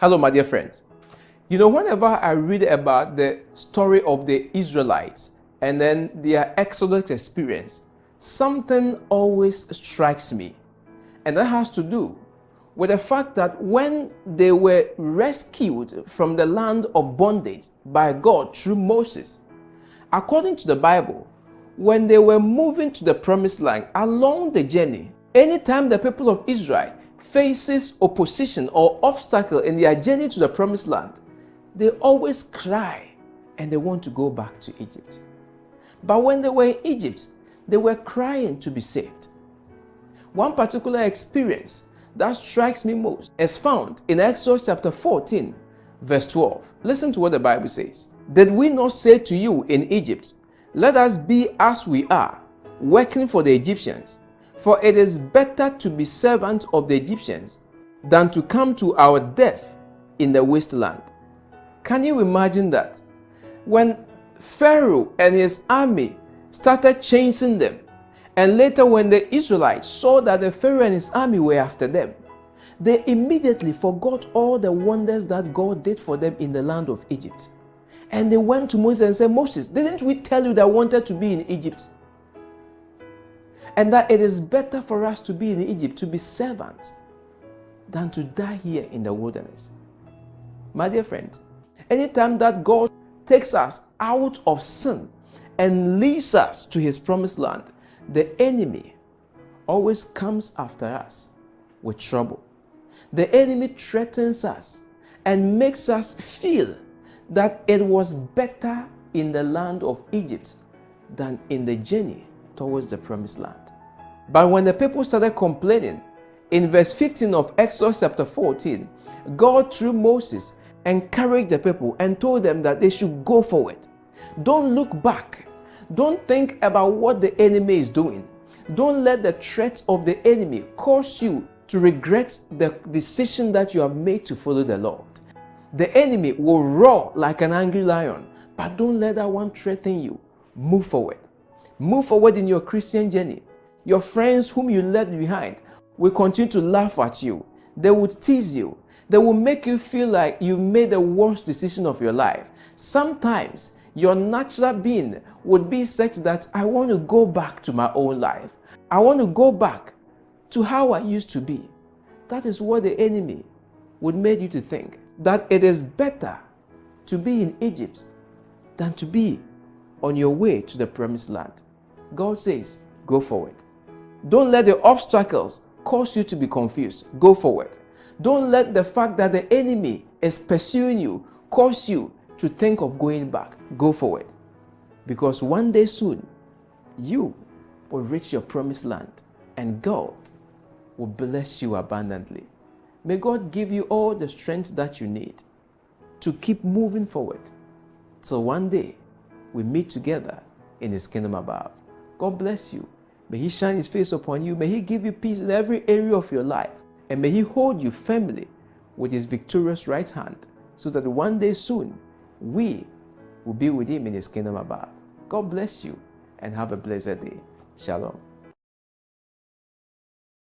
Hello, my dear friends. Whenever I read about the story of the Israelites and then their Exodus experience, something always strikes me. And that has to do with the fact that when they were rescued from the land of bondage by God through Moses, according to the Bible, when they were moving to the promised land along the journey, anytime the people of Israel faces opposition or obstacle in their journey to the promised land, they always cry and they want to go back to Egypt. But when they were in Egypt, they were crying to be saved. One particular experience that strikes me most is found in Exodus chapter 14, verse 12. Listen to what the Bible says. Did we not say to you in Egypt, let us be as we are, working for the Egyptians? For it is better to be servants of the Egyptians than to come to our death in the wasteland. Can you imagine that? When Pharaoh and his army started chasing them, and later when the Israelites saw that the Pharaoh and his army were after them, they immediately forgot all the wonders that God did for them in the land of Egypt. And they went to Moses and said, Moses, didn't we tell you that I wanted to be in Egypt? And that it is better for us to be in Egypt, to be servants, than to die here in the wilderness. My dear friend, anytime that God takes us out of sin and leads us to his promised land, the enemy always comes after us with trouble. The enemy threatens us and makes us feel that it was better in the land of Egypt than in the journey towards the promised land. But when the people started complaining, in verse 15 of Exodus chapter 14, God through Moses encouraged the people and told them that they should go forward. Don't look back. Don't think about what the enemy is doing. Don't let the threat of the enemy cause you to regret the decision that you have made to follow the Lord. The enemy will roar like an angry lion, but don't let that one threaten you. Move forward. Move forward in your Christian journey. Your friends whom you left behind will continue to laugh at you. They will tease you. They will make you feel like you made the worst decision of your life. Sometimes your natural being would be such that I want to go back to my own life. I want to go back to how I used to be. That is what the enemy would make you to think, that it is better to be in Egypt than to be on your way to the promised land. God says, go forward. Don't let the obstacles cause you to be confused. Go forward. Don't let the fact that the enemy is pursuing you cause you to think of going back. Go forward. Because one day soon, you will reach your promised land and God will bless you abundantly. May God give you all the strength that you need to keep moving forward till one day we meet together in his kingdom above. God bless you. May he shine his face upon you. May he give you peace in every area of your life. And may he hold you firmly with his victorious right hand so that one day soon we will be with him in his kingdom above. God bless you and have a blessed day. Shalom.